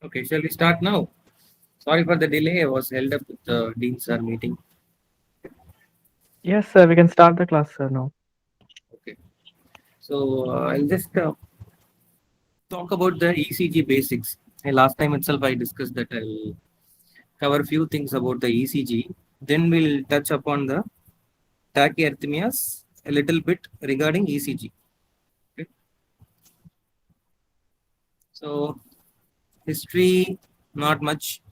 Okay, shall we start now? Sorry for the delay. I was held up with the Dean sir meeting. Yes, sir, we can start the class, sir, now. Okay, so I'll just talk about the ECG basics. Last time itself, I discussed that I'll cover a few things about the ECG. Then we'll touch upon the tachyarrhythmias a little bit regarding ECG. Okay, so history, not much.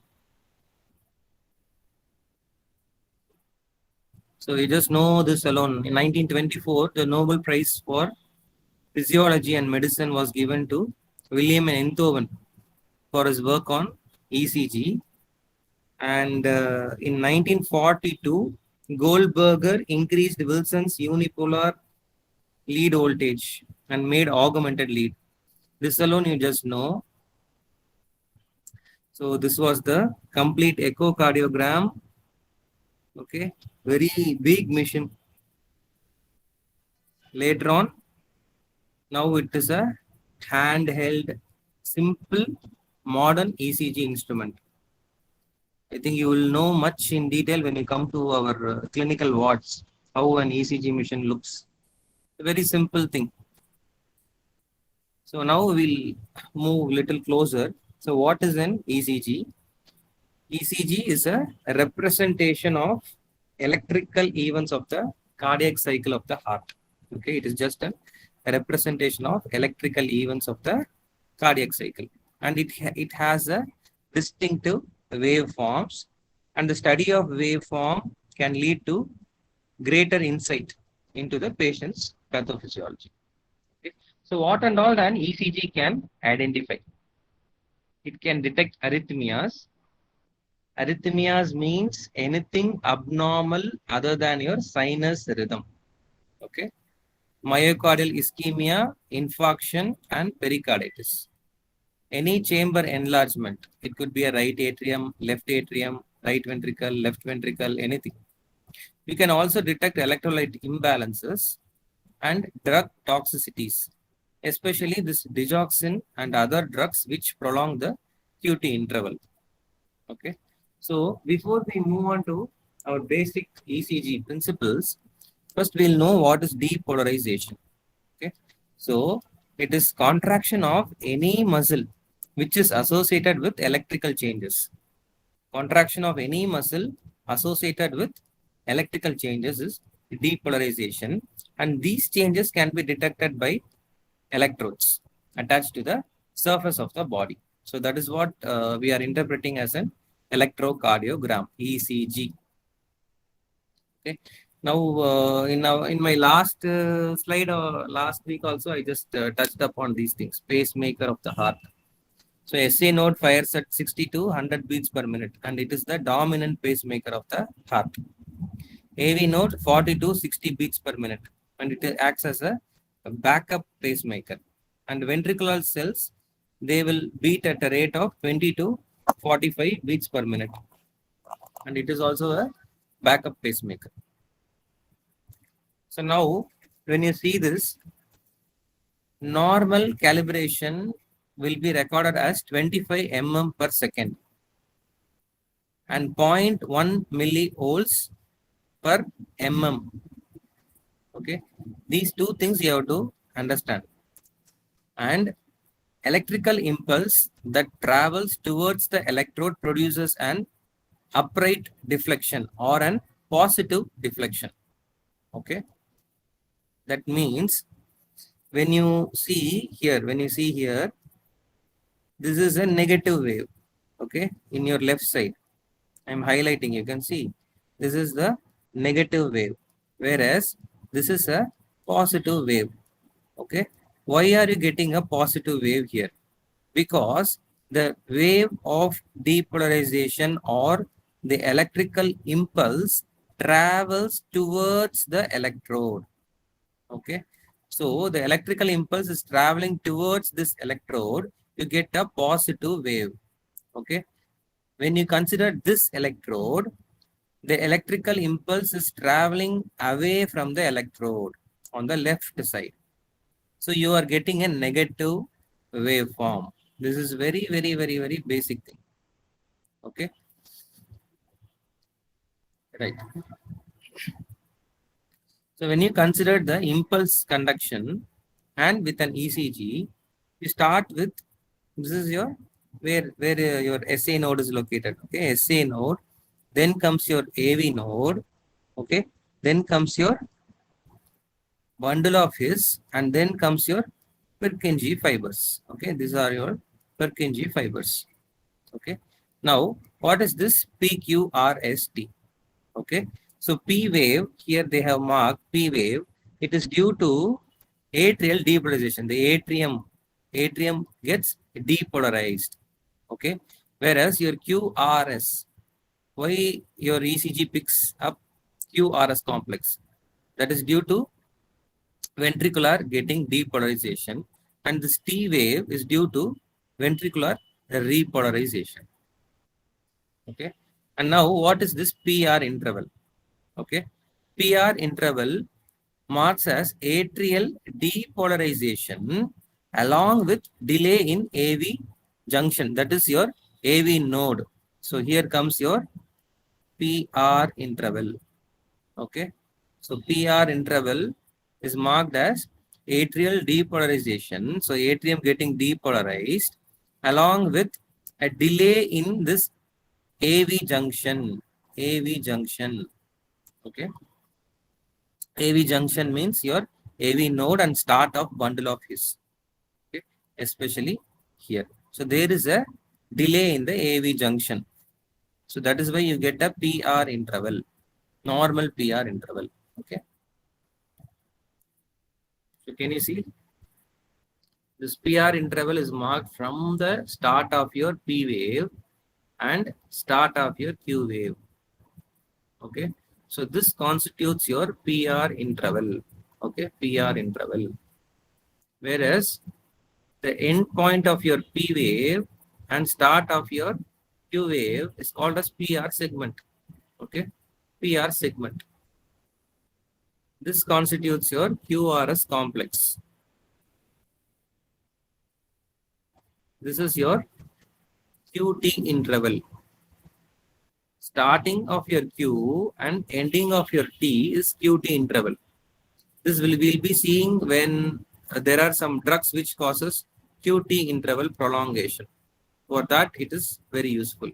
So you just know this alone. In 1924, the Nobel Prize for Physiology and Medicine was given to William Enthoven for his work on ECG. And in 1942, Goldberger increased Wilson's unipolar lead voltage and made augmented lead. This alone you just know. So this was the complete echocardiogram. Okay, very big machine. Later on, now it is a handheld, simple, modern ECG instrument. I think you will know much in detail when you come to our clinical wards, how an ECG machine looks. A very simple thing. So now we'll move little closer. So what is an ECG? ECG is a representation of electrical events of the cardiac cycle of the heart. Okay, it is just a representation of electrical events of the cardiac cycle, and it has a distinctive waveforms, and the study of waveform can lead to greater insight into the patient's pathophysiology. Okay. So what and all an ECG can identify? It can detect arrhythmias. Arrhythmias means anything abnormal other than your sinus rhythm. Okay. Myocardial ischemia, infarction, and pericarditis. Any chamber enlargement. It could be a right atrium, right ventricle, anything. We can also detect electrolyte imbalances and drug toxicities, especially this digoxin and other drugs which prolong the QT interval. Okay. So before we move on to our basic ECG principles, first we'll know what is depolarization. Okay. So it is contraction of any muscle which is associated with electrical changes. Contraction of any muscle associated with electrical changes is depolarization, and these changes can be detected by electrodes attached to the surface of the body. So that is what we are interpreting as an electrocardiogram, ECG. Okay. Now, in my last slide or last week also, I just touched upon these things. Pacemaker of the heart. So SA node fires at 60 to 100 beats per minute, and it is the dominant pacemaker of the heart. AV node 40 to 60 beats per minute, and it acts as a backup pacemaker. And ventricular cells, they will beat at a rate of 20 to 45 beats per minute, and it is also a backup pacemaker. So now, when you see this, normal calibration will be recorded as 25 mm per second and 0.1 millivolts per mm. Okay, these two things you have to understand. And electrical impulse that travels towards the electrode produces an upright deflection or an positive deflection. Okay, that means when you see here, this is a negative wave. Okay, in your left side, I'm highlighting, you can see this is the negative wave, whereas this is a positive wave. Okay, why are you getting a positive wave here? Because the wave of depolarization or the electrical impulse travels towards the electrode. Okay, so the electrical impulse is traveling towards this electrode, you get a positive wave. Okay, when you consider this electrode, the electrical impulse is traveling away from the electrode on the left side. So you are getting a negative waveform. This is very, very, very, very basic thing. Okay. Right. So when you consider the impulse conduction and with an ECG, you start with, this is your where your SA node is located. Okay, SA node, then comes your AV node. Okay, then comes your bundle of his, and then comes your Purkinje fibers. Okay, these are your Purkinje fibers. Okay, now what is this PQRST? Okay, so P wave, here they have marked P wave. It is due to atrial depolarization. The atrium gets depolarized. Okay, whereas your QRS, why your ECG picks up QRS complex? That is due to ventricular getting depolarization, and this T wave is due to ventricular repolarization. Okay, and now what is this PR interval? Okay, PR interval marks as atrial depolarization along with delay in AV junction. That is your AV node. So here comes your PR interval. Okay, so PR interval is marked as atrial depolarization. So atrium getting depolarized along with a delay in this AV junction. AV junction. Okay. AV junction means your AV node and start of bundle of his. Okay. Especially here. So there is a delay in the AV junction. So that is why you get a PR interval. Normal PR interval. Okay. So can you see? This PR interval is marked from the start of your P wave and start of your Q wave. Okay. So this constitutes your PR interval. Okay, PR interval. Whereas the end point of your P wave and start of your Q wave is called as PR segment. Okay, PR segment. This constitutes your QRS complex. This is your QT interval. Starting of your Q and ending of your T is QT interval. This we'll be seeing when there are some drugs which causes QT interval prolongation. For that, it is very useful.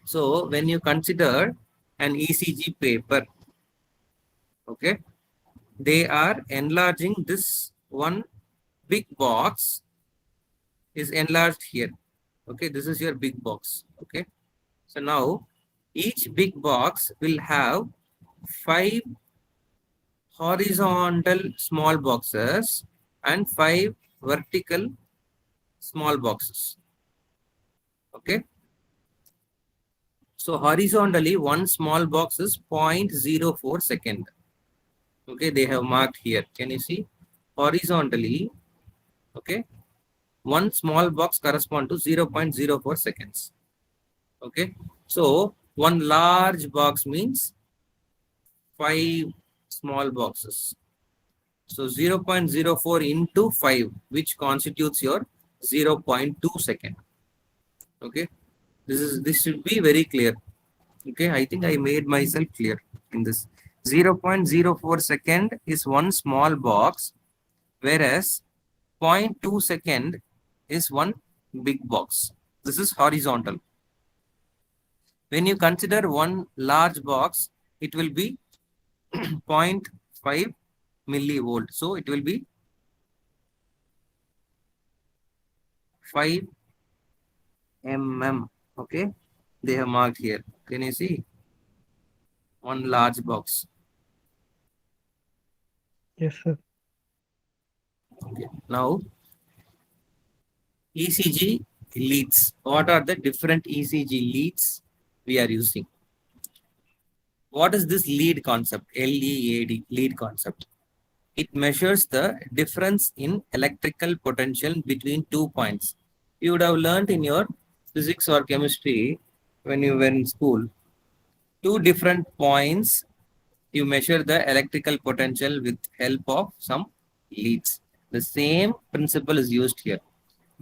So when you consider an ECG paper, okay, they are enlarging this one big box is enlarged here. Okay, this is your big box. Okay, so now each big box will have 5 horizontal small boxes and 5 vertical small boxes. Okay. So horizontally, one small box is 0.04 second. Okay, they have marked here. Can you see? Horizontally, okay, one small box correspond to 0.04 seconds. Okay, so one large box means 5 small boxes. So 0.04 into 5, which constitutes your 0.2 second. Okay, this should be very clear. Okay, I think I made myself clear in this. 0.04 second is one small box, whereas 0.2 second is one big box. This is horizontal. When you consider one large box, it will be 0.5 millivolt. So it will be 5 mm. Okay, they have marked here. Can you see? One large box. Yes, sir. Okay. Now, ECG leads. What are the different ECG leads we are using? What is this lead concept? LEAD, lead concept. It measures the difference in electrical potential between 2 points. You would have learned in your physics or chemistry when you were in school. 2 different points, you measure the electrical potential with help of some leads. The same principle is used here.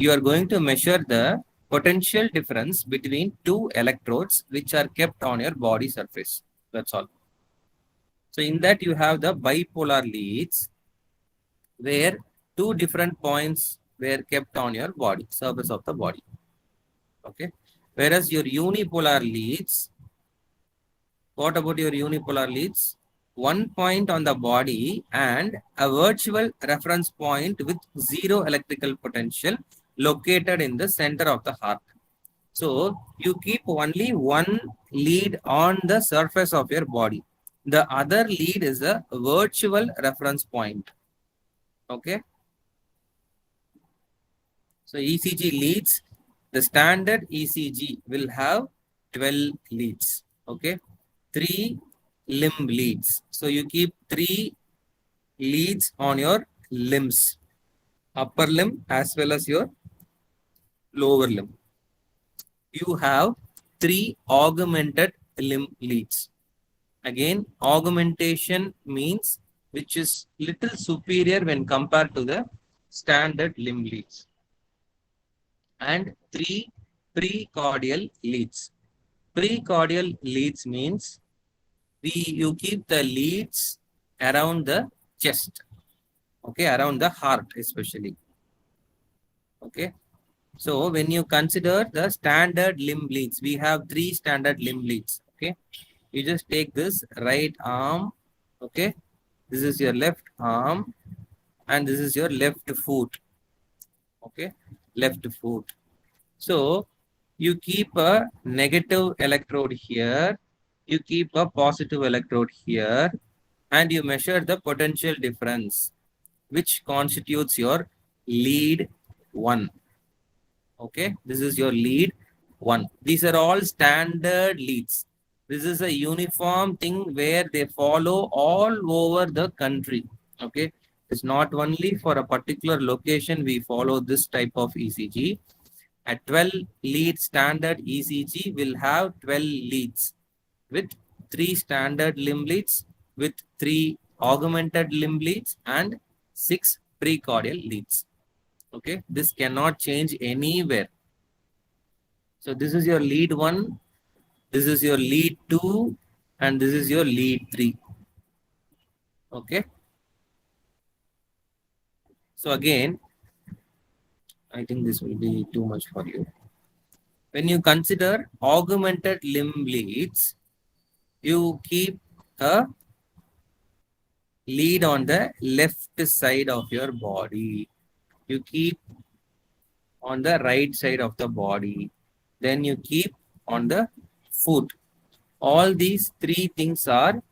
you are going to measure the potential difference between two electrodes which are kept on your body surface. That's all. So in that you have the bipolar leads where two different points were kept on your body, surface of the body. Okay. Whereas your unipolar leads, what about your unipolar leads? One point on the body and a virtual reference point with zero electrical potential located in the center of the heart. So you keep only one lead on the surface of your body. The other lead is a virtual reference point. Okay. So ECG leads, the standard ECG will have 12 leads. Okay. 3 limb leads. So you keep 3 leads on your limbs, upper limb as well as your lower limb. You have 3 augmented limb leads. Again, augmentation means which is little superior when compared to the standard limb leads. And 3 precordial leads. Precordial leads means you keep the leads around the chest, okay, around the heart especially. Okay, so when you consider the standard limb leads, we have 3 standard limb leads. Okay, you just take this right arm. Okay, this is your left arm and this is your left foot. Okay, left foot. So you keep a negative electrode here, you keep a positive electrode here, and you measure the potential difference, which constitutes your lead 1. Okay, this is your lead 1. These are all standard leads. This is a uniform thing where they follow all over the country. Okay, it's not only for a particular location we follow this type of ECG. A 12 lead standard ECG will have 12 leads with 3 standard limb leads, with 3 augmented limb leads and 6 precordial leads. Okay, this cannot change anywhere. So this is your lead 1, this is your lead 2, and this is your lead 3. Okay. So again, I think this will be too much for you. When you consider augmented limb leads, you keep a lead on the left side of your body. You keep on the right side of the body. Then you keep on the foot. All these 3 things are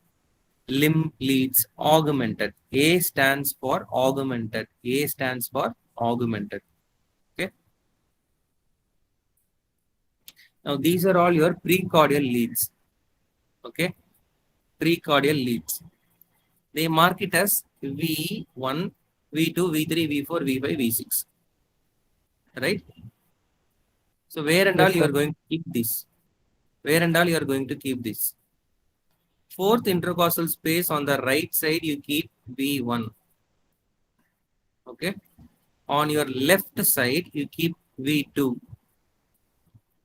limb leads augmented. A stands for augmented. A stands for augmented. Okay. Now these are all your precordial leads. Okay. Precordial leads. They mark it as V1, V2, V3, V4, V5, V6. Right? So where and all you are going to keep this? Where and all you are going to keep this? Fourth intercostal space on the right side you keep V1. Okay. On your left side you keep V2.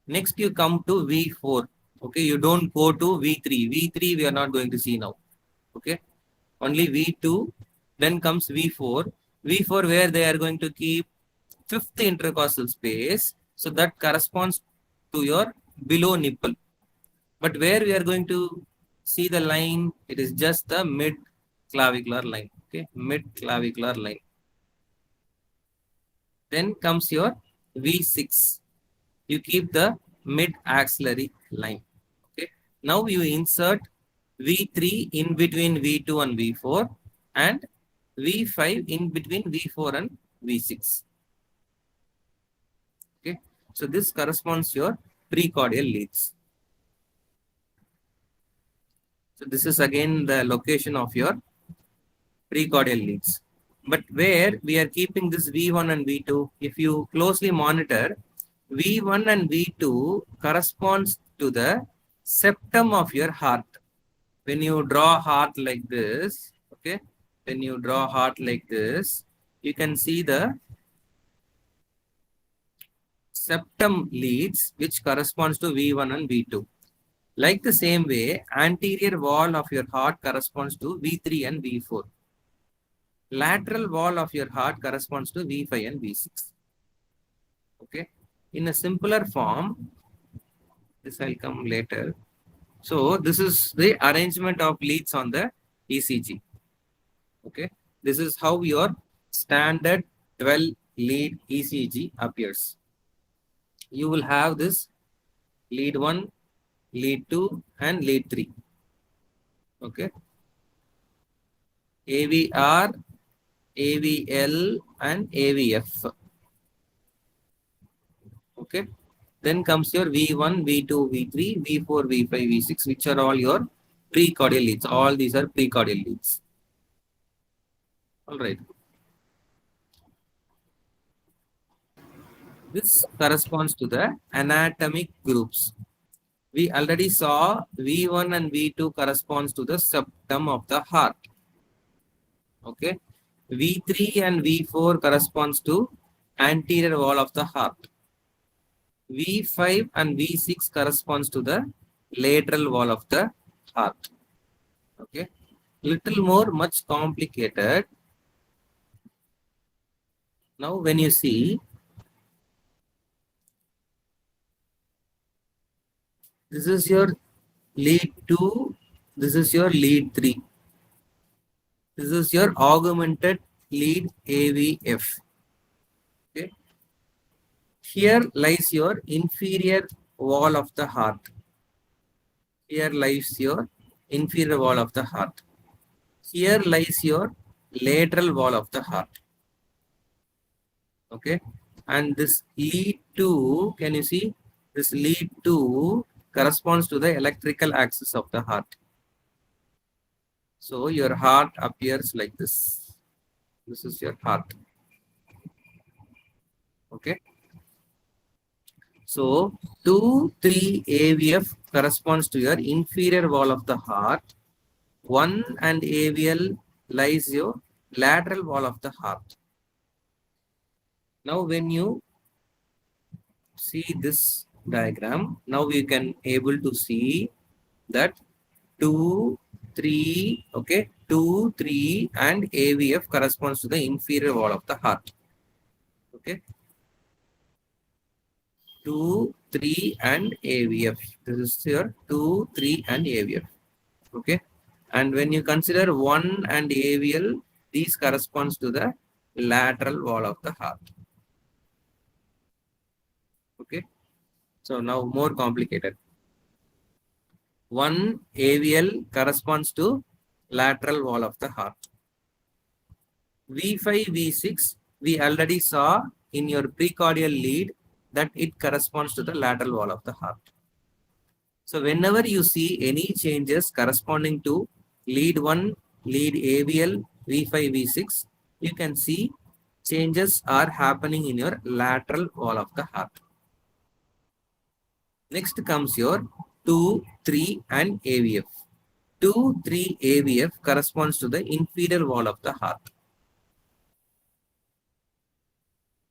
Next you come to V4. Okay. You don't go to V3. V3 we are not going to see now. Okay. Only V2. Then comes V4. V4 where they are going to keep fifth intercostal space. So that corresponds to your below nipple. But where we are going to see the line, it is just the mid clavicular line. Okay, mid clavicular line. Then comes your V6. You keep the mid axillary line. Okay. Now you insert V3 in between V2 and V4 and V5 in between V4 and V6. Okay. So this corresponds to your precordial leads. So this is again the location of your precordial leads. But where we are keeping this V1 and V2, if you closely monitor, V1 and V2 corresponds to the septum of your heart. When you draw heart like this, okay, when you draw heart like this, you can see the septum leads which corresponds to V1 and V2. Like the same way, anterior wall of your heart corresponds to V3 and V4. Lateral wall of your heart corresponds to V5 and V6. Okay. In a simpler form, this will come later. So this is the arrangement of leads on the ECG. Okay. This is how your standard 12 lead ECG appears. You will have this lead 1, lead 2 and lead 3. Okay. AVR, AVL and AVF. Okay. Then comes your V1, V2, V3, V4, V5, V6, which are all your precordial leads. All these are precordial leads. All right. This corresponds to the anatomic groups. We already saw V1 and V2 corresponds to the septum of the heart. Okay. V3 and V4 corresponds to anterior wall of the heart. V5 and V6 corresponds to the lateral wall of the heart. Okay. Little more much complicated. Now when you see, this is your lead 2, this is your lead 3. This is your augmented lead AVF. Okay. Here lies your inferior wall of the heart. Here lies your inferior wall of the heart. Here lies your lateral wall of the heart. Okay. And this lead 2, can you see? This lead 2 corresponds to the electrical axis of the heart. So your heart appears like this. This is your heart. Okay. So 2, 3 AVF corresponds to your inferior wall of the heart. 1 and AVL lies your lateral wall of the heart. Now when you see this diagram, now we can able to see that 2, 3, okay, 2, 3 and AVF corresponds to the inferior wall of the heart. Okay. 2, 3 and AVF. This is your 2, 3 and AVF. Okay. And when you consider 1 and AVL, these corresponds to the lateral wall of the heart. Okay. So now more complicated. 1 AVL corresponds to lateral wall of the heart. V5, V6, we already saw in your precordial lead that it corresponds to the lateral wall of the heart. So whenever you see any changes corresponding to lead 1, lead AVL, V5, V6, you can see changes are happening in your lateral wall of the heart. Next comes your 2, 3 and AVF. 2, 3 AVF corresponds to the inferior wall of the heart.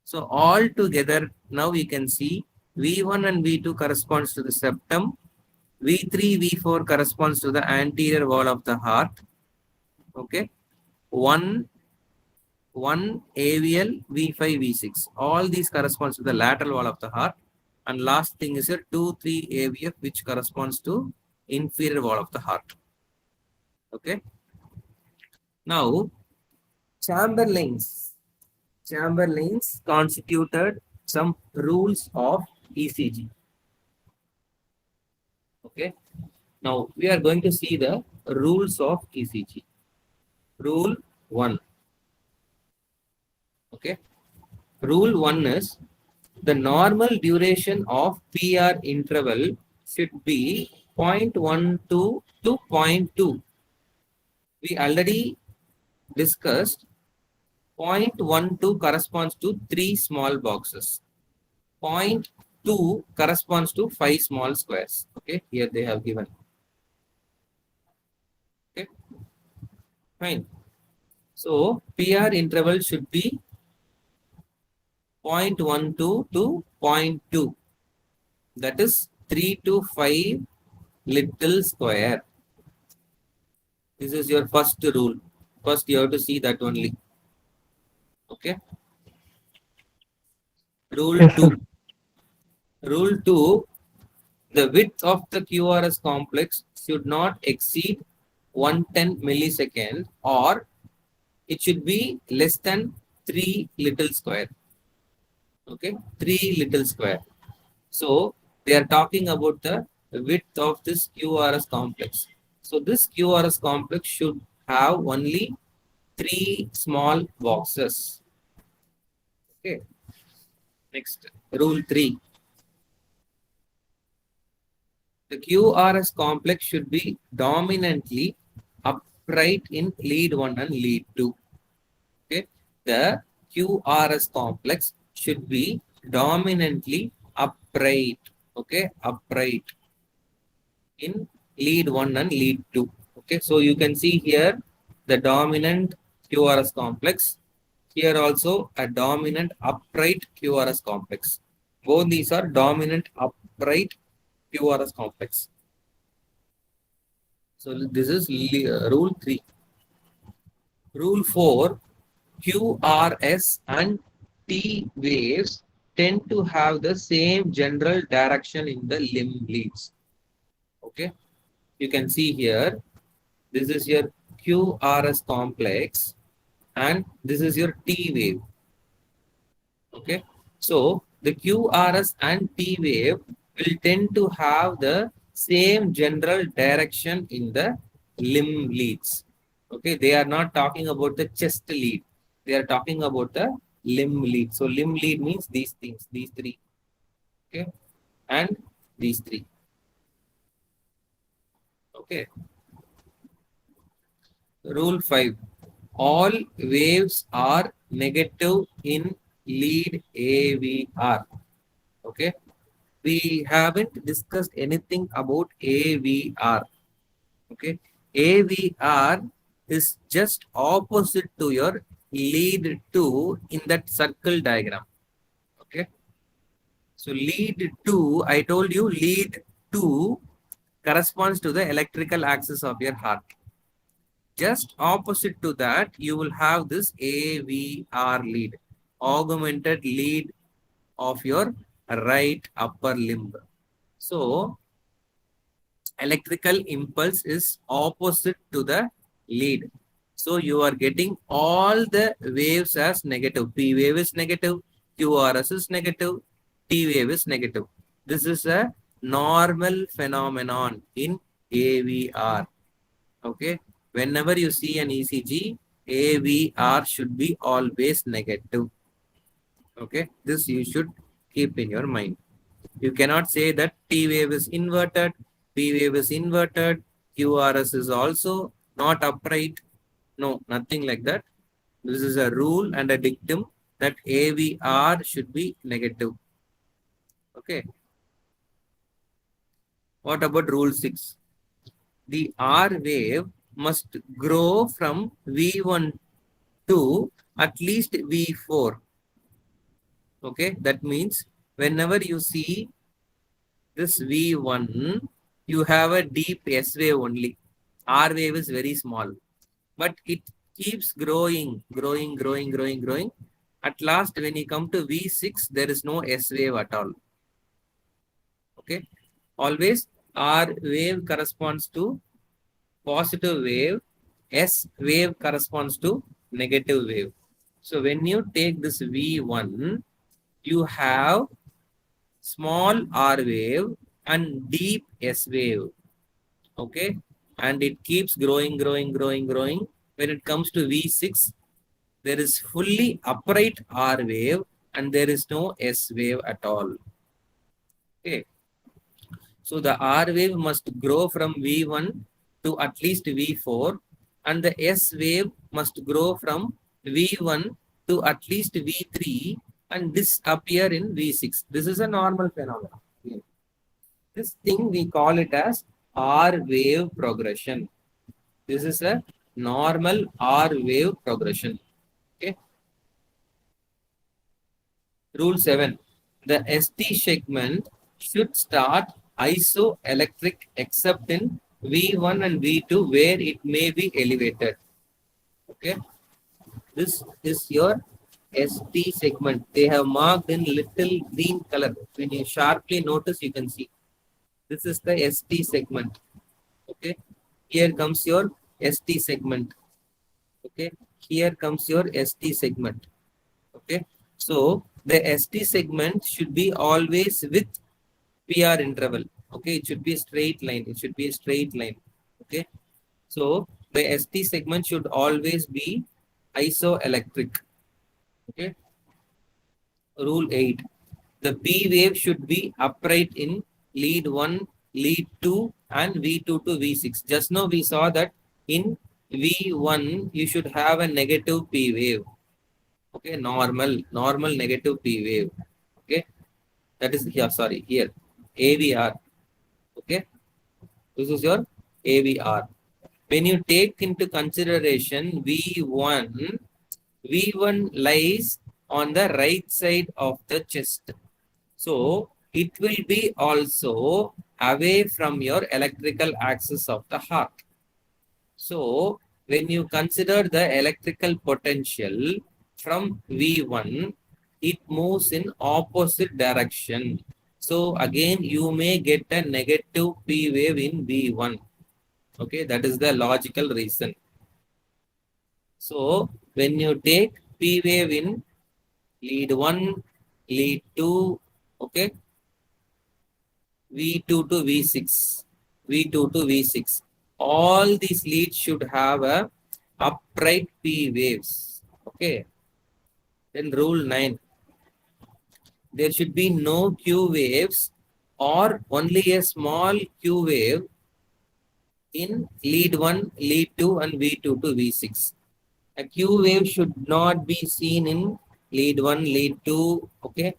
So all together, now we can see V1 and V2 corresponds to the septum. V3, V4 corresponds to the anterior wall of the heart. Okay. 1 AVL, V5, V6. All these corresponds to the lateral wall of the heart. And last thing is your 2, 3 AVF, which corresponds to inferior wall of the heart. Okay. Now, Chamberlain's constituted some rules of ECG. Okay. Now we are going to see the rules of ECG. Rule 1. Okay. Rule 1 is the normal duration of PR interval should be 0.12 to 0.2. We already discussed 0.12 corresponds to 3 small boxes. 0.2 corresponds to 5 small squares. Okay, here they have given. Okay, fine. So PR interval should be 0.12 to 0.2. That is 3 to 5 little square. This is your first rule. First, you have to see that only. Okay. Rule Yes, 2. sir. Rule 2. The width of the QRS complex should not exceed 110 millisecond, or it should be less than 3 little square. Okay. 3 little square. So they are talking about the width of this QRS complex. So this QRS complex should have only 3 small boxes. Okay. Next, rule 3. The QRS complex should be dominantly upright in lead 1 and lead 2. Okay. The QRS complex should be dominantly upright. Okay. Upright in lead 1 and lead 2. Okay. So you can see here the dominant QRS complex. Here also a dominant upright QRS complex. Both these are dominant upright QRS complex. So this is rule 3. Rule 4, QRS and T waves tend to have the same general direction in the limb leads. Okay. You can see here, this is your QRS complex and this is your T wave. Okay. So the QRS and T wave will tend to have the same general direction in the limb leads. Okay. They are not talking about the chest lead. They are talking about the limb lead. So limb lead means these things, these three. Okay. And these three. Okay. Rule 5. All waves are negative in lead AVR. Okay. We haven't discussed anything about AVR. Okay. AVR is just opposite to your lead 2 in that circle diagram. Okay. So lead 2, I told you lead 2 corresponds to the electrical axis of your heart. Just opposite to that, you will have this AVR lead, augmented lead of your right upper limb. So electrical impulse is opposite to the lead. So you are getting all the waves as negative. P wave is negative, QRS is negative, T wave is negative. This is a normal phenomenon in AVR. Okay. Whenever you see an ECG, AVR should be always negative. Okay. This you should keep in your mind. You cannot say that T wave is inverted, P wave is inverted, QRS is also not upright. No, nothing like that. This is a rule and a dictum that AVR should be negative. Okay. What about rule 6? The R wave must grow from V1 to at least V4. Okay. That means whenever you see this V1, you have a deep S wave only. R wave is very small, but it keeps growing. At last, when you come to V6, there is no S wave at all. Okay. Always R wave corresponds to positive wave. S wave corresponds to negative wave. So when you take this V1, you have small R wave and deep S wave. Okay. And it keeps growing. When it comes to V6, there is fully upright R wave and there is no S wave at all. Okay. So the R wave must grow from V1 to at least V4 and the S wave must grow from V1 to at least V3 and disappear in V6. This is a normal phenomenon. This thing we call it as R wave progression. This is a normal R wave progression. Okay. Rule 7. The ST segment should start isoelectric except in V1 and V2 where it may be elevated. Okay. This is your ST segment. They have marked in little green color. When you sharply notice, you can see. This is the ST segment. Okay. Here comes your ST segment. Okay. Here comes your ST segment. Okay. So the ST segment should be always with PR interval. Okay. It should be a straight line. It should be a straight line. Okay. So the ST segment should always be isoelectric. Okay. Rule 8. The P wave should be upright in lead 1, lead 2 and V2 to V6. Just now we saw that in V1 you should have a negative P wave. Okay, normal negative P wave. Okay, that is here, sorry, here, AVR. Okay, this is your AVR. When you take into consideration V1, V1 lies on the right side of the chest. So it will be also away from your electrical axis of the heart. So when you consider the electrical potential from V1, it moves in opposite direction. So again, you may get a negative P wave in V1. Okay, that is the logical reason. So when you take P wave in lead 1, lead 2, okay, V2 to V6, V2 to V6. All these leads should have a upright P waves. Okay. Then rule 9. There should be no Q waves or only a small Q wave in lead 1, lead 2 and V2 to V6. A Q wave should not be seen in lead 1, lead 2, okay,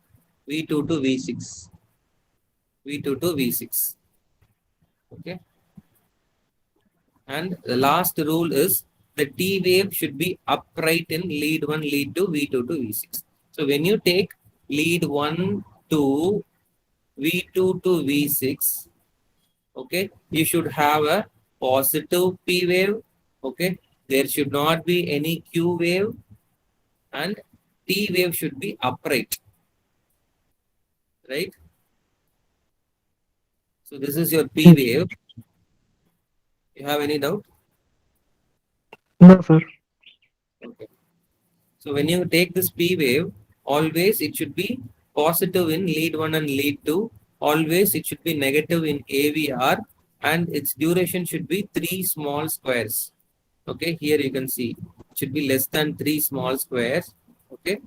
V2 to V6. V2 to V6. Okay. And the last rule is the T wave should be upright in lead 1, lead 2, V2 to V6. So when you take lead 1 to V2 to V6, okay, you should have a positive P wave. Okay. There should not be any Q wave and T wave should be upright. Right? So this is your P wave. You have any doubt? No, sir. Okay. So when you take this P wave, always it should be positive in lead 1 and lead 2. Always it should be negative in AVR and its duration should be 3 small squares. Okay, here you can see it should be less than 3 small squares. Okay.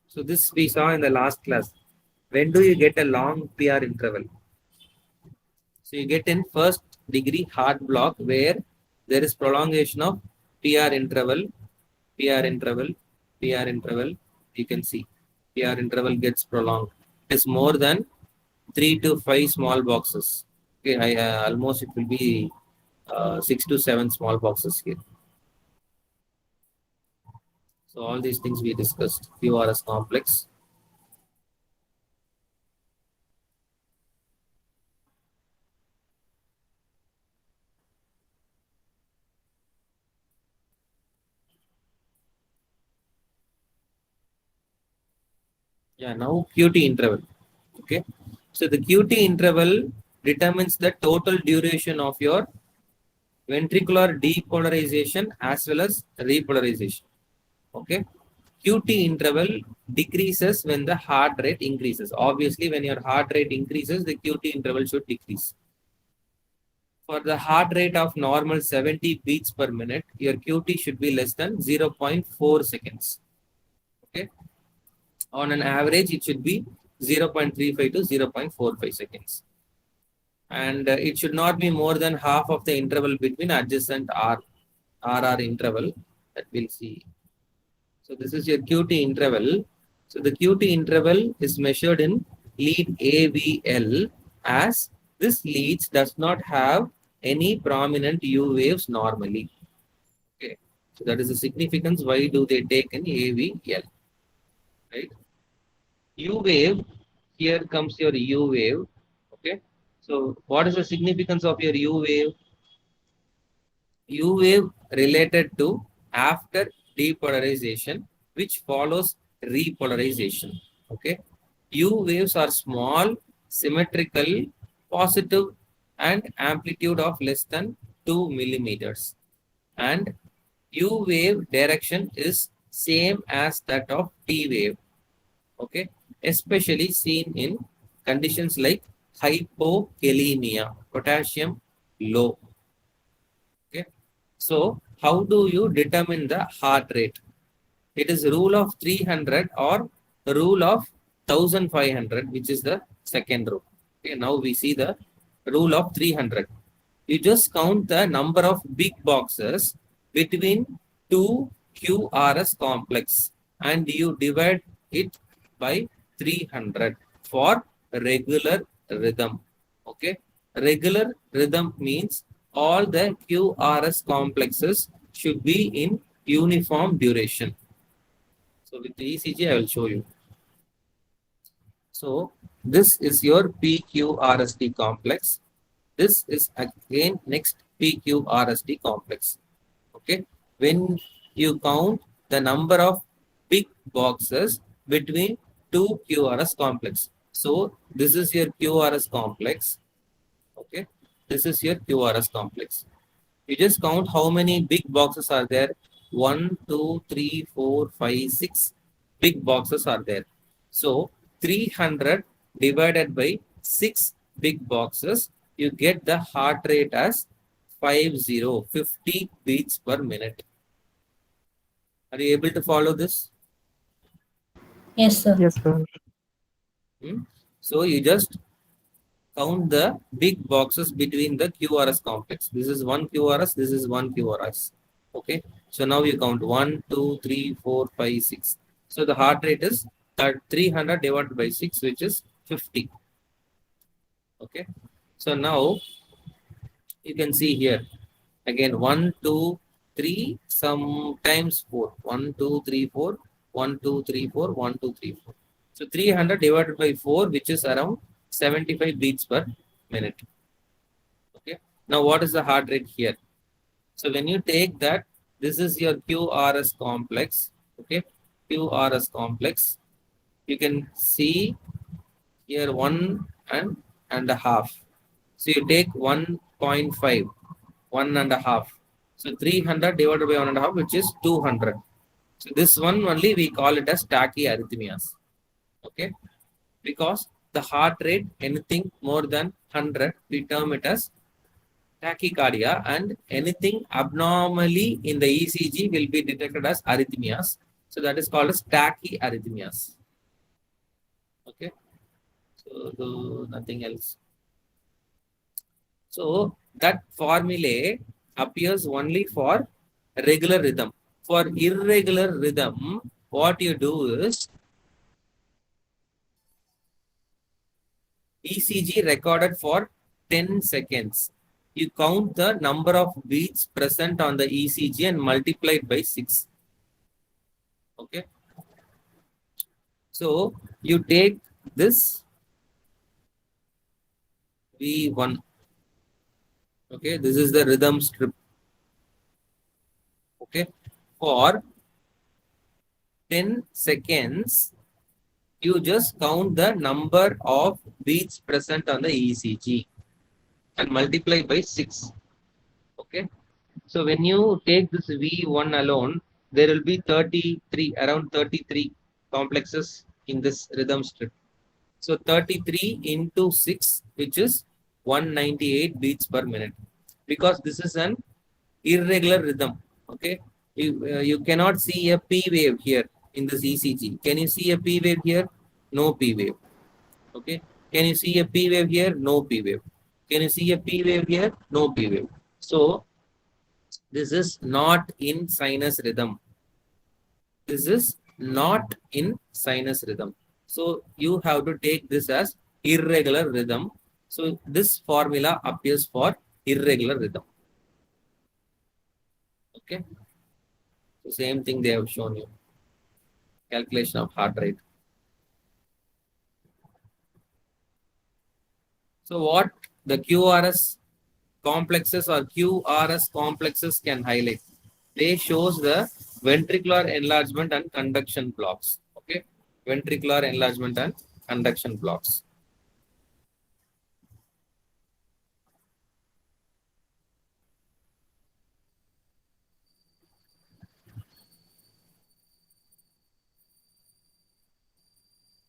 So this we saw in the last class. When do you get a long PR interval? So you get in first degree heart block where there is prolongation of PR interval, PR interval, PR interval. You can see PR interval gets prolonged. It is more than 3 to 5 small boxes. Okay, almost it will be 6 to 7 small boxes here. So all these things we discussed. QRS complex. Yeah, now QT interval. Okay. So the QT interval determines the total duration of your ventricular depolarization as well as repolarization. Okay. QT interval decreases when the heart rate increases. Obviously, when your heart rate increases, the QT interval should decrease. For the heart rate of normal 70 beats per minute, your QT should be less than 0.4 seconds. Okay. On an average, it should be 0.35 to 0.45 seconds. And it should not be more than half of the interval between adjacent RR interval that we'll see. So this is your QT interval. So the QT interval is measured in lead AVL, as this leads does not have any prominent U waves normally. Okay, so that is the significance. Why do they take an AVL? Right? U wave, here comes your U wave. Okay, so what is the significance of your U wave? U wave related to after depolarization, which follows repolarization. Okay, U waves are small, symmetrical, positive, and amplitude of less than 2 millimeters. And U wave direction is same as that of T wave. Okay, especially seen in conditions like hypokalemia, potassium low. Okay, so how do you determine the heart rate? It is rule of 300 or rule of 1500, which is the second rule. Okay, now we see the rule of 300. You just count the number of big boxes between two QRS complex and you divide it by 300 for regular rhythm. Okay, regular rhythm means all the QRS complexes should be in uniform duration. So with the ECG, I will show you. So this is your PQRST complex. This is again next PQRST complex. Okay. When you count the number of big boxes between two QRS complex. So this is your QRS complex. Okay. This is your QRS complex. You just count how many big boxes are there. 1, 2, 3, 4, 5, 6 big boxes are there. So 300 divided by 6 big boxes, you get the heart rate as 50 beats per minute. Are you able to follow this? Yes, sir. Yes, sir. So you just count the big boxes between the QRS complex. This is one QRS, this is one QRS. Okay. So now you count 1, 2, 3, 4, 5, 6. So the heart rate is 300 divided by 6, which is 50. Okay. So now you can see here again 1, 2, 3, sometimes 4. 1, 2, 3, 4. 1, 2, 3, 4. 1, 2, 3, 4. So 300 divided by 4, which is around 75 beats per minute. Okay. Now what is the heart rate here? So when you take that, this is your QRS complex. Okay. QRS complex. You can see here 1.5. So you take 1.5, 1.5. So 300 divided by 1.5, which is 200. So this one only we call it as tachyarrhythmias. Okay. Because the heart rate, anything more than 100, we term it as tachycardia, and anything abnormally in the ECG will be detected as arrhythmias. So that is called as tachyarrhythmias. Okay. So nothing else. So that formulae appears only for regular rhythm. For irregular rhythm, what you do is ECG recorded for 10 seconds. You count the number of beats present on the ECG and multiply it by 6. Okay. So you take this V1. Okay. This is the rhythm strip. Okay. For 10 seconds, you just count the number of beats present on the ECG and multiply by 6. Okay. So when you take this V1 alone, there will be around 33 complexes in this rhythm strip. So 33 into 6, which is 198 beats per minute. Because this is an irregular rhythm. Okay. You cannot see a P wave here in this ECG. Can you see a P wave here? No P wave. Okay. Can you see a P wave here? No P wave. Can you see a P wave here? No P wave. So this is not in sinus rhythm. This is not in sinus rhythm. So you have to take this as irregular rhythm. So this formula appears for irregular rhythm. Okay. So same thing they have shown you. Calculation of heart rate. So what the QRS complexes or QRS complexes can highlight? They shows the ventricular enlargement and conduction blocks. Okay. Ventricular enlargement and conduction blocks.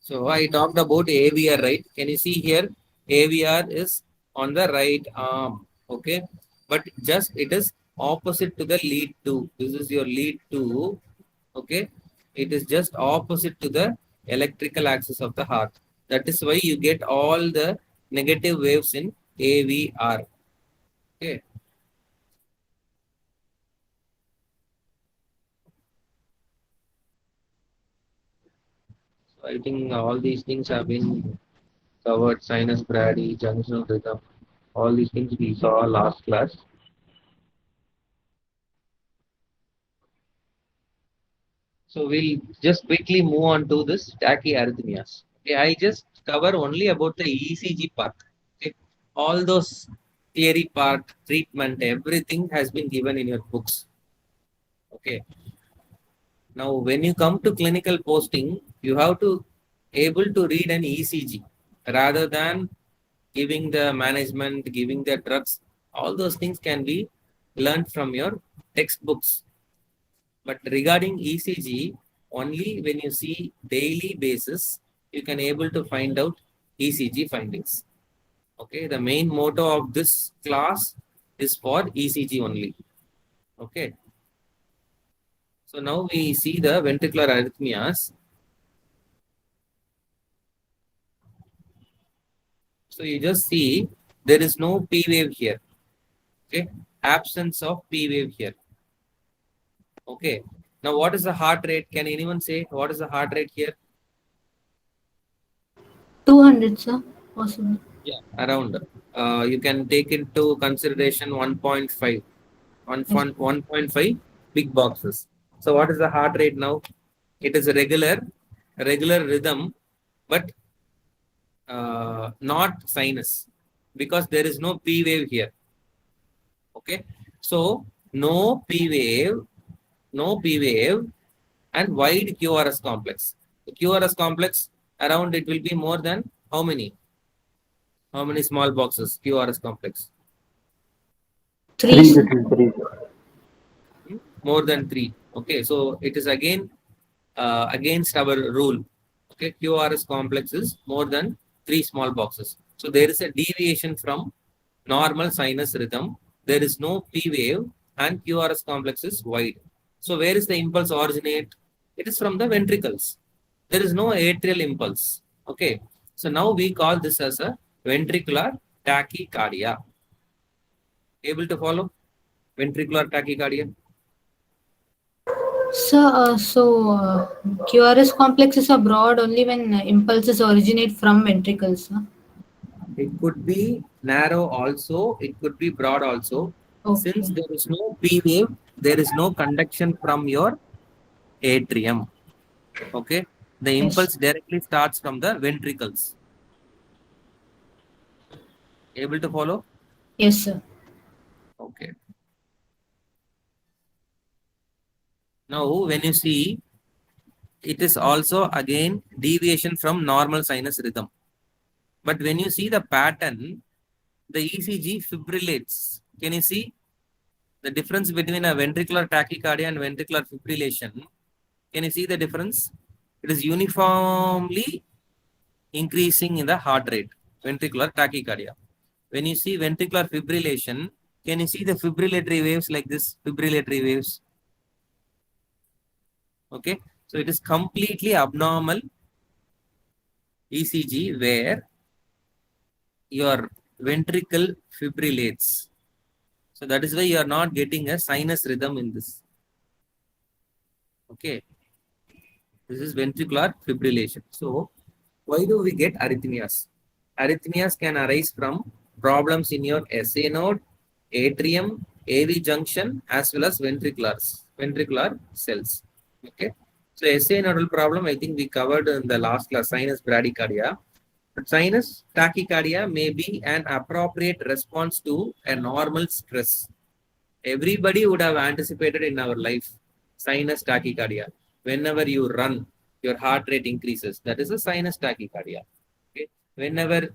So I talked about AVR, right? Can you see here? AVR is on the right arm, okay? But just it is opposite to the lead 2. This is your lead 2, okay? It is just opposite to the electrical axis of the heart. That is why you get all the negative waves in AVR, okay? So I think all these things have been covered. Sinus, brady, junctional rhythm. All these things we saw last class. So we'll just quickly move on to this tachyarrhythmias. Okay, I just cover only about the ECG part. Okay, all those theory part, treatment, everything has been given in your books. Okay. Now, when you come to clinical posting, you have to able to read an ECG rather than giving the management, giving the drugs. All those things can be learned from your textbooks. But regarding ECG, only when you see daily basis, you can able to find out ECG findings. Okay, the main motto of this class is for ECG only. Okay. So now we see the ventricular arrhythmias. So you just see there is no P wave here. Okay, absence of P wave here. Okay. Now what is the heart rate? Can anyone say what is the heart rate here? 200, sir. Possible. Yeah, around. You can take into consideration 1.5. 1.5 big boxes. So what is the heart rate now? It is a regular rhythm, but not sinus because there is no P wave here. Okay. So no P wave and wide QRS complex. The QRS complex around it will be more than how many? How many small boxes? QRS complex? 3, sir. More than 3. Okay, so it is again against our rule. Okay, QRS complex is more than 3 small boxes. So there is a deviation from normal sinus rhythm. There is no P wave and QRS complex is wide. So where is the impulse originate? It is from the ventricles. There is no atrial impulse. Okay, so now we call this as a ventricular tachycardia. Able to follow? Ventricular tachycardia. Sir, QRS complexes are broad only when impulses originate from ventricles, sir. It could be narrow also, it could be broad also. Okay. Since there is no P wave, there is no conduction from your atrium. Okay, the Yes. impulse directly starts from the ventricles. Able to follow? Yes, sir. Okay. Now, when you see, it is also again deviation from normal sinus rhythm. But when you see the pattern, the ECG fibrillates. Can you see the difference between a ventricular tachycardia and ventricular fibrillation? Can you see the difference? It is uniformly increasing in the heart rate, ventricular tachycardia. When you see ventricular fibrillation, can you see the fibrillatory waves like this? Fibrillatory waves. Okay, so it is completely abnormal ECG where your ventricle fibrillates. So that is why you are not getting a sinus rhythm in this. Okay, this is ventricular fibrillation. So Why do we get arrhythmias? Arrhythmias can arise from problems in your SA node, atrium, AV junction, as well as ventricular cells. Okay. So SA nodal problem, I think we covered in the last class, sinus bradycardia. But sinus tachycardia may be an appropriate response to a normal stress. Everybody would have anticipated in our life sinus tachycardia. Whenever you run, your heart rate increases. That is a sinus tachycardia. Okay. Whenever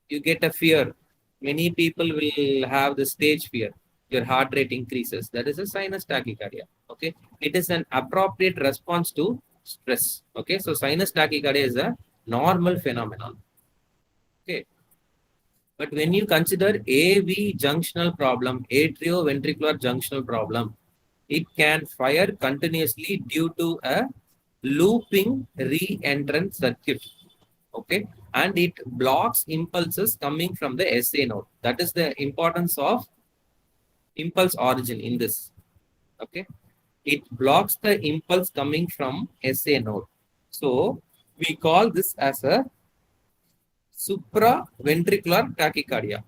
you get a fear, many people will have the stage fear. Your heart rate increases. That is a sinus tachycardia. Okay. It is an appropriate response to stress. Okay. So sinus tachycardia is a normal phenomenon. Okay. But when you consider AV junctional problem, atrioventricular junctional problem, it can fire continuously due to a looping re-entrant circuit. Okay. And it blocks impulses coming from the SA node. That is the importance of impulse origin in this. Okay. It blocks the impulse coming from SA node. So we call this as a supraventricular tachycardia.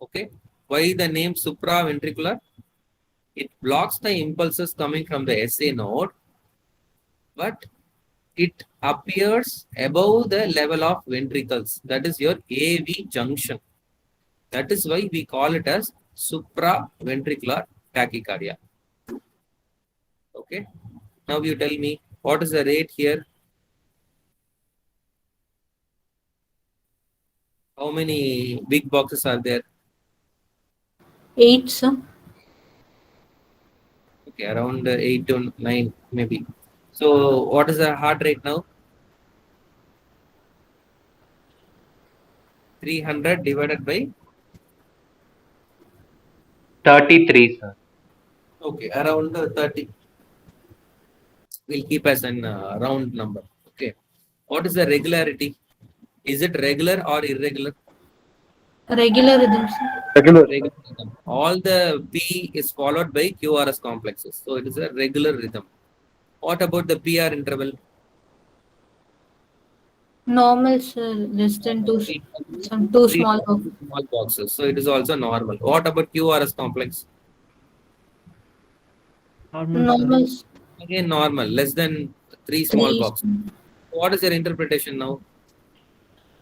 Okay. Why the name supraventricular? It blocks the impulses coming from the SA node, but it appears above the level of ventricles. That is your AV junction. That is why we call it as supraventricular tachycardia. Okay. Now you tell me what is the rate here? How many big boxes are there? 8, sir. Okay, around 8 to 9 maybe. So what is the heart rate now? 300 divided by 33, sir. okay, around 30. We'll keep as an round number. Okay. What is the regularity? Is it regular or irregular? Regular rhythm, sir. Regular. Regular rhythm. All the P is followed by QRS complexes. So it is a regular rhythm. What about the PR interval? Normal, sir. Less than 2, some 2 small. Small boxes. So it is also normal. What about QRS complex? Normal, sir. Again, normal. Less than 3 small 3. boxes. What is your interpretation now?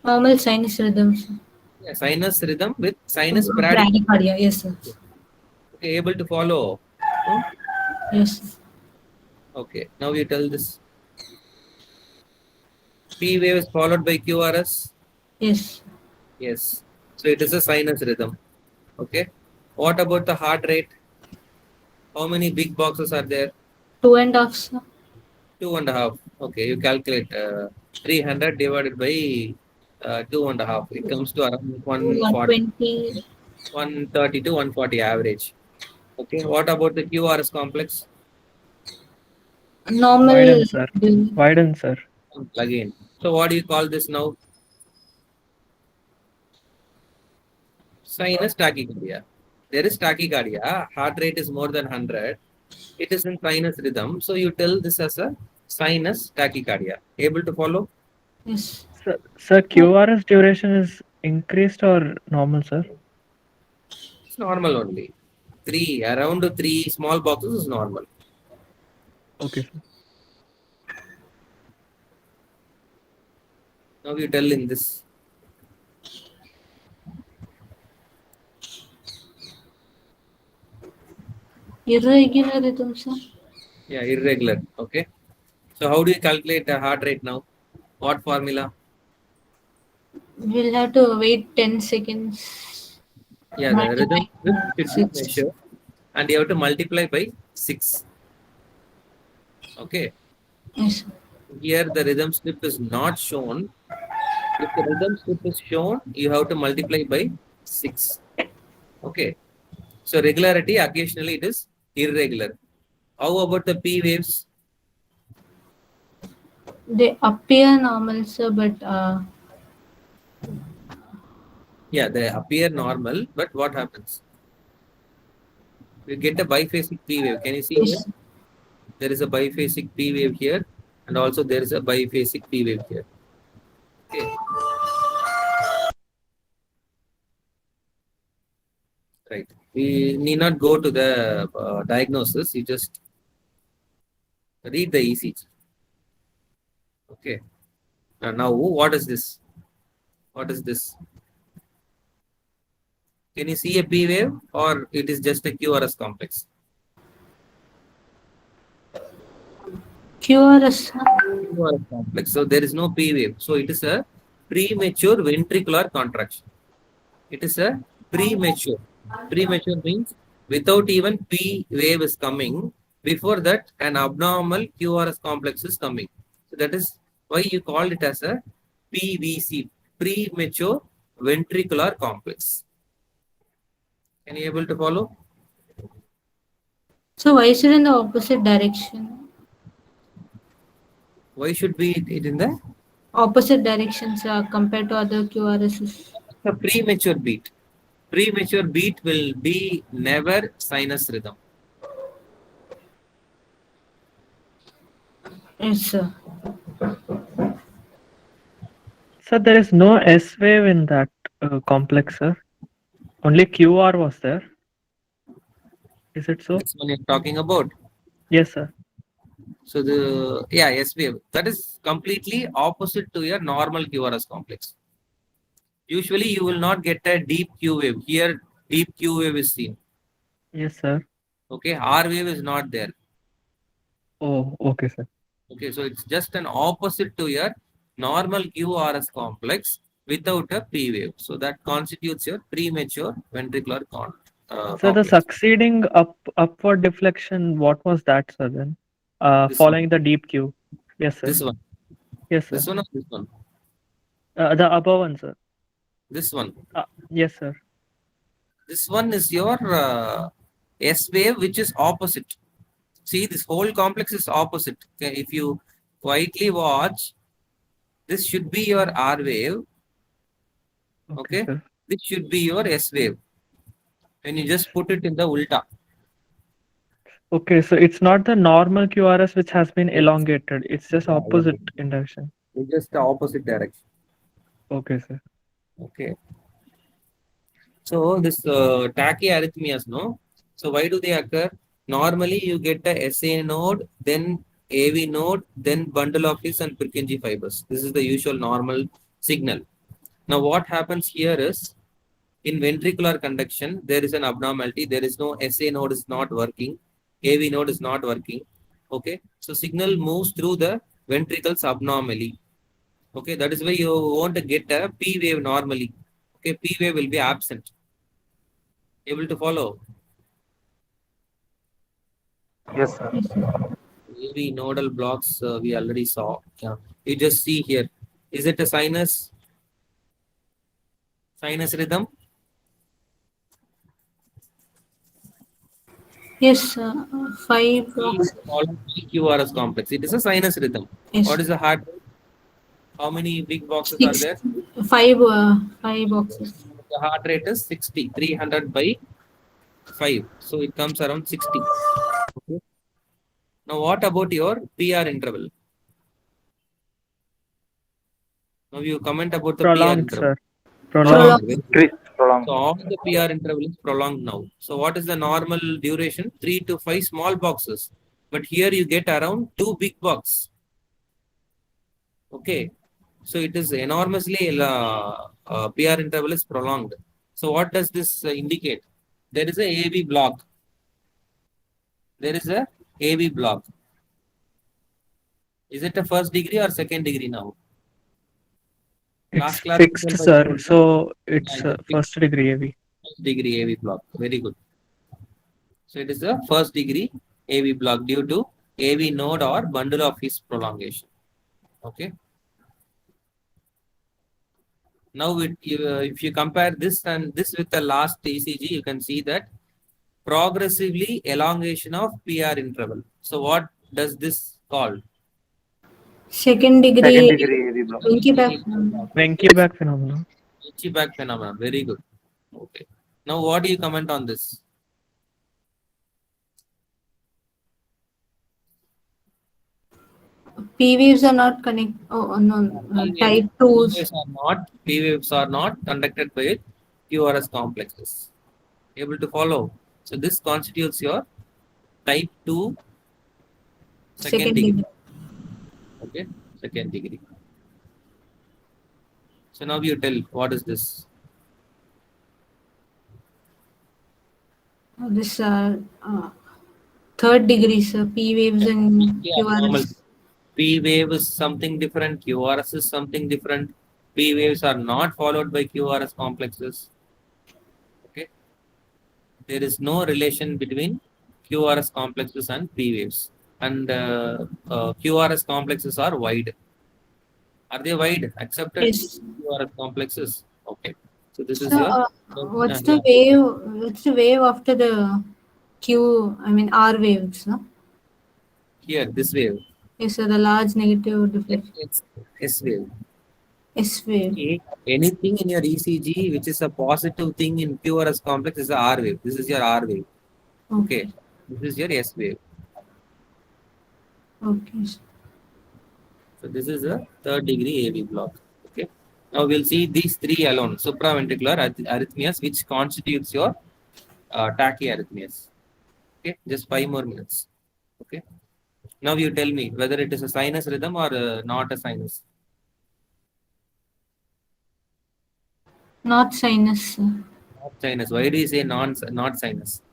Normal sinus rhythm, sir. Yeah, sinus rhythm with sinus Bradycardia, yes, sir. Okay, able to follow? No? Yes, sir. Okay, now you tell this. P wave is followed by QRS? Yes. Yes. So it is a sinus rhythm. Okay. What about the heart rate? How many big boxes are there? 2.5, sir. 2.5. Okay, you calculate 300 divided by 2.5. It comes to around 140, 130 to 140 average. Okay. What about the QRS complex? Normal. Widen, sir. Widen, sir. Again. So what do you call this now? Sinus tachycardia. There is tachycardia. Heart rate is more than 100. It is in sinus rhythm. So you tell this as a sinus tachycardia. Able to follow? Yes. Sir, QRS duration is increased or normal, sir? It's normal only. Around 3 small boxes is normal. Okay, sir. Now you tell in this. Irregular rhythm, sir. Yeah, irregular. Okay. So how do you calculate the heart rate now? What formula? We'll have to wait 10 seconds. Yeah, the rhythm should be 6. measured and you have to multiply by 6. Okay. Yes, sir. Here the rhythm slip is not shown. If the rhythm slip is shown, you have to multiply by 6. Okay. So regularity, occasionally it is irregular. How about the P waves? They appear normal, sir, but Yeah, they appear normal, but what happens? You get a biphasic P wave. Can you see here? yes. There is a biphasic P wave here and also there is a biphasic P wave here. Okay. Right. We need not go to the diagnosis. You just read the ECG. Okay. Now, what is this? What is this? Can you see a P wave, or it is just a QRS complex? QRS. QRS complex. So there is no P wave. So it is a premature ventricular contraction. It is a premature. Premature means without even P wave is coming. Before that, an abnormal QRS complex is coming. So that is why you call it as a PVC, premature ventricular complex. Can you able to follow? So why is it in the opposite direction? Why should be it in the Opposite directions compared to other QRSs. premature beat? Premature beat will be never sinus rhythm. Yes, sir. So there is no S wave in that complex, sir. Only QR was there. Is it so? This one you're talking about. Yes, sir. So the S wave, that is completely opposite to your normal QRS complex. Usually you will not get a deep Q wave. Here deep Q wave is seen. Yes, sir. Okay, R wave is not there. Oh, okay, sir. Okay, so it's just an opposite to your normal QRS complex without a P wave. So that constitutes your premature ventricular So the complex. succeeding upward deflection, what was that, sir? Then, This following one. the deep Q. Yes, sir. This one. Yes, sir. This one or this one? The above one, sir. This one. Yes, sir. This one is your S wave, which is opposite. See, this whole complex is opposite. Okay, if you quietly watch, this should be your R wave. Okay, sir. this should be your S wave. When you just put it in the ulta. Okay, so it's not the normal QRS which has been elongated. It's just opposite in direction. It's just the opposite direction. Okay, sir. Okay. So this tachyarrhythmias, no? So why do they occur? Normally you get a SA node, then AV node, then bundle of his and Purkinje fibers. This is the usual normal signal. Now what happens here is, in ventricular conduction, there is an abnormality. There is no SA node is not working. AV node is not working. Okay. So signal moves through the ventricles abnormally. Okay. That is why you want to get a P wave normally. Okay. P wave will be absent. Able to follow? Yes, sir. AV nodal blocks we already saw. Yeah. You just see here. Is it a sinus rhythm? Yes, 5 boxes. QRS complex. It is a sinus rhythm. Yes. What is the heart? How many big boxes are there? 5 boxes. The heart rate is 60, 300 by 5. So it comes around 60. Okay. Now what about your PR interval? Now you comment about the PR Prolonged, interval. sir. Prolonged. Prolonged. So all the PR interval is prolonged now. So what is the normal duration? 3 to 5 small boxes. But here you get around 2 big boxes. Okay. So it is enormously, PR interval is prolonged. So what does this indicate? There is a AV block. There is a AV block. Is it a first degree or second degree now? It's fixed, sir. So it's first degree AV. First degree AV block. Very good. So it is a first degree AV block due to AV node or bundle of his prolongation. Okay. Now, if you compare this and this with the last ECG, you can see that progressively elongation of PR interval. So what does this call? Second degree AV block. Wenckebach phenomenon. Wenckebach phenomenon. Very good. Okay. Now, what do you comment on this? P waves are not connect. Oh no, type twos. P waves are not conducted by QRS complexes. Able to follow? So this constitutes your type 2 second degree. Okay, second degree. So now you tell what is this? This third degree, sir. P waves and Yeah, normal. QRS. P wave is something different. QRS is something different. P waves are not followed by QRS complexes. Okay, there is no relation between QRS complexes and P waves. And QRS complexes are wide. Are they wide? Accepted Yes. QRS complexes. Okay. So this is So, your. what's the wave? What's the wave after the Q? I mean R waves, no? Here, this wave. Yes, sir. The large negative deflection. It's S wave. S wave. Anything in your ECG which is a positive thing in QRS complex is a R wave. This is your R wave. Okay. This is your S wave. Okay. So this is a third degree AV block. Okay. Now we'll see these three alone. Supraventricular arrhythmias which constitutes your tachyarrhythmias. Okay. Just 5 more minutes. Okay. Now you tell me whether it is a sinus rhythm or not a sinus. Not sinus, sir. Not sinus. Why do you say not sinus?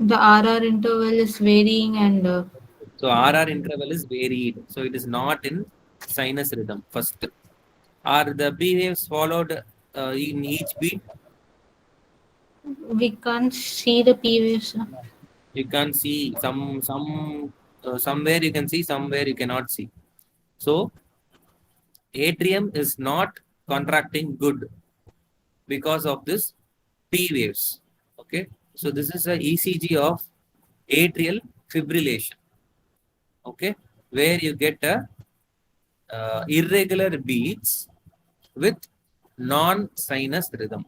The RR interval is varying and So RR interval is varied. So it is not in sinus rhythm first. Are the P waves followed in each beat? we can't see the P waves, sir. You can see somewhere you can see, somewhere you cannot see. So atrium is not contracting good because of this P waves. Okay. So this is a ECG of atrial fibrillation. Okay, where you get a irregular beats with non-sinus rhythm.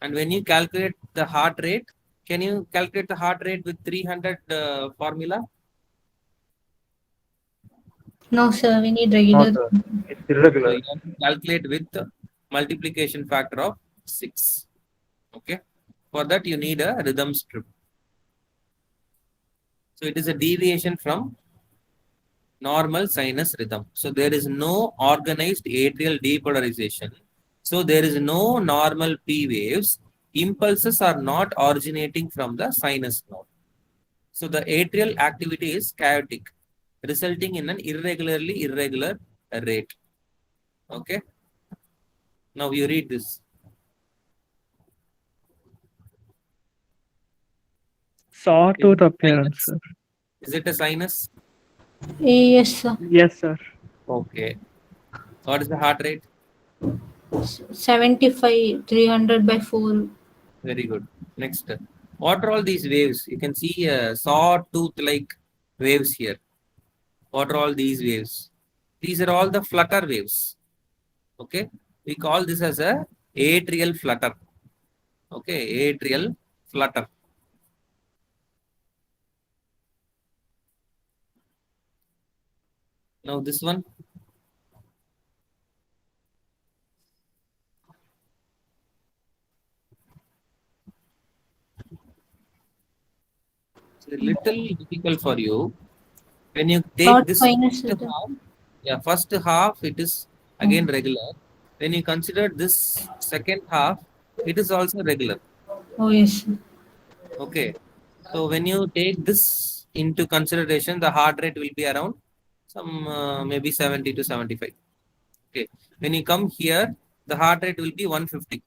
And when you calculate the heart rate, can you calculate the heart rate with 300 formula? No, sir. We need No, regular. sir. It's So irregular. you have to calculate with the multiplication factor of 6. Okay, for that you need a rhythm strip. So it is a deviation from normal sinus rhythm. So there is no organized atrial depolarization. So there is no normal P waves. Impulses are not originating from the sinus node. So the atrial activity is chaotic, resulting in an irregularly irregular rate. Okay. Now you read this. Sawtooth appearance, sir. Is it a sinus? Yes, sir. Yes, sir. Okay. What is the heart rate? 75, 300 by 4. Very good. Next. What are all these waves? You can see sawtooth-like waves here. What are all these waves? These are all the flutter waves. Okay. We call this as a atrial flutter. Okay. Atrial flutter. Now this one. It's a little difficult for you. When you take Not this sinus first rhythm. half, first half it is again regular. When you consider this second half, it is also regular. Oh, yes, sir. Okay. So when you take this into consideration, the heart rate will be around some maybe 70 to 75. Okay. When you come here, the heart rate will be 150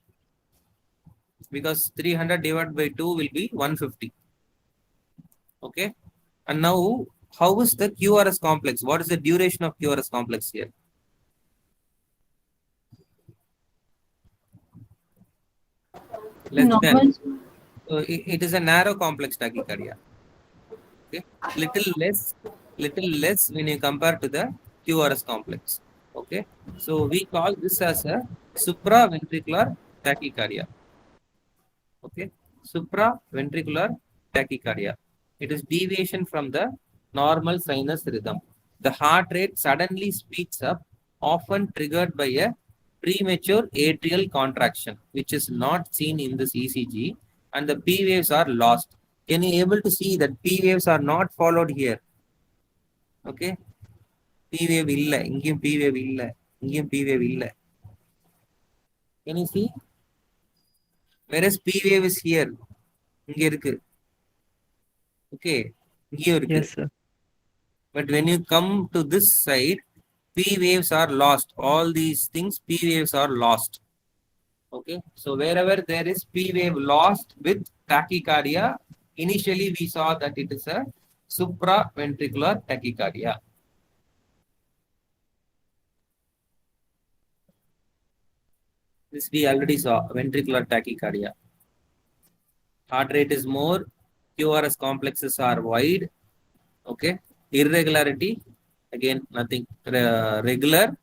because 300 divided by 2 will be 150. Okay. And now, how is the QRS complex? What is the duration of QRS complex here? Less than. Normal. So it is a narrow complex tachycardia. Okay. Little less when you compare to the QRS complex. Okay. So we call this as a supraventricular tachycardia. Okay. Supraventricular tachycardia. It is deviation from the normal sinus rhythm. the heart rate suddenly speeds up, often triggered by a premature atrial contraction, which is not seen in this ECG, and the P waves are lost. Can you able to see that P waves are not followed here? Okay, P wave illa, ingiyum P wave illa, ingiyum P wave illa. Can you see? Whereas P wave is here, இங்க இருக்கு. Okay, இங்கேயும் இருக்கு. Yes, sir. But when you come to this side, P waves are lost. All these things, P waves are lost. Okay, so wherever there is P wave lost with tachycardia, initially we saw that it is a supraventricular tachycardia. This we already saw, ventricular tachycardia. Heart rate is more, QRS complexes are wide. Okay, irregularity, again nothing, regular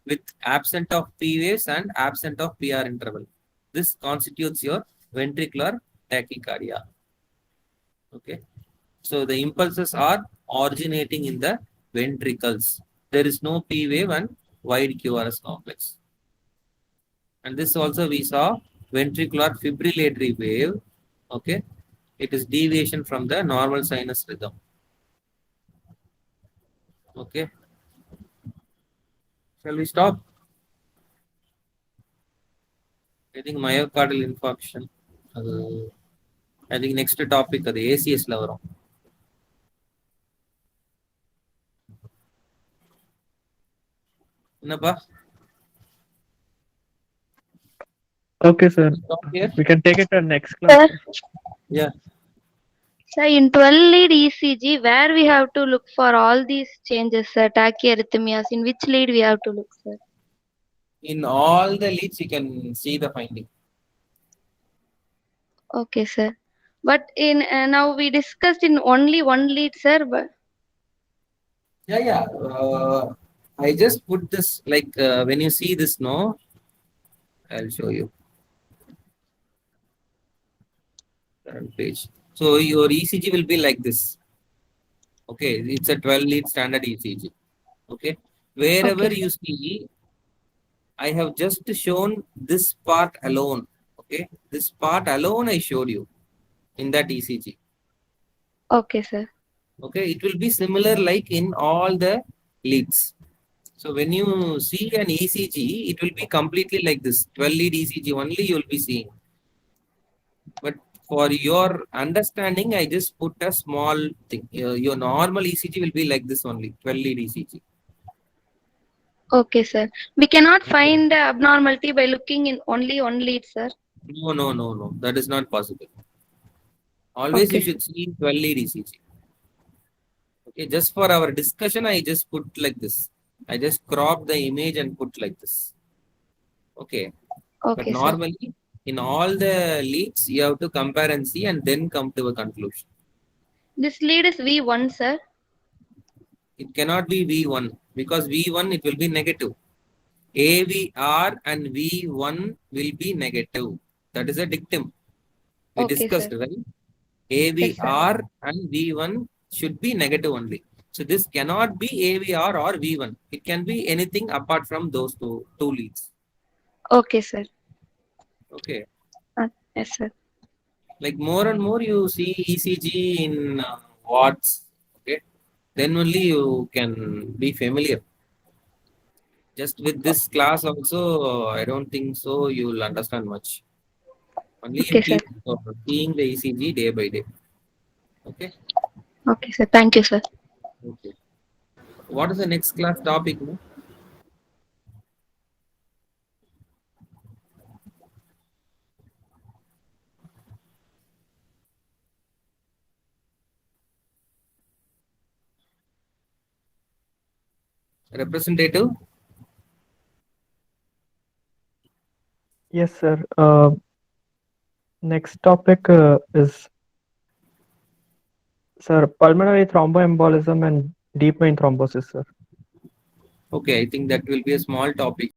with absent of P waves and absent of PR interval. This constitutes your ventricular tachycardia. Okay, so the impulses are originating in the ventricles. There is no P wave and wide QRS complex. And this also we saw ventricular fibrillatory wave. Okay, it is deviation from the normal sinus rhythm. Okay, shall we stop? I think myocardial infarction. I think next topic அது ACS ல வரும். என்னப்பா? Okay, sir. Stop here? We can take it to next class. Yeah. So in 12 lead ECG, where we have to look for all these changes, sir, tachyarrhythmias, in which lead we have to look, sir? In all the leads you can see the finding. Okay, sir. But in now we discussed in only one lead, sir. But Yeah. I just put this like when you see this, no, I'll show you. Current page. So your ECG will be like this. Okay, it's a 12 lead standard ECG. Okay, wherever Okay. you see, I have just shown this part alone. Okay, this part alone I showed you in that ECG. okay, sir. Okay, it will be similar like in all the leads. So when you see an ECG, it will be completely like this 12 lead ECG only you will be seeing. But for your understanding, I just put a small thing. Your normal ECG will be like this only, 12 lead ECG. Okay, sir. We cannot find the abnormality by looking in only one lead, sir. No. That is not possible. Always you Okay. should see 12 lead ECG. Okay, just for our discussion, I just put like this. I just crop the image and put like this. Okay. But Okay, sir. normally, in all the leads, you have to compare and see and then come to a conclusion. This lead is V1, sir. It cannot be V1 because V1 it will be negative. AVR and V1 will be negative. That is a dictum. We Okay, discussed, sir. right? AVR and V1 should be negative only. So this cannot be AVR or V1. It can be anything apart from those two leads. Okay, sir. Okay. Yes, sir. Like more and more you see ECG in watts. Okay. Then only you can be familiar. Just with this class also, I don't think so you will understand much. Only you Okay, sir. keep seeing the ECG day by day. Okay. Okay, sir. Thank you, sir. Okay. What is the next class topic? No? Representative? Yes, sir. Next topic is, sir, pulmonary thromboembolism and deep vein thrombosis, sir. Okay, I think that will be a small topic.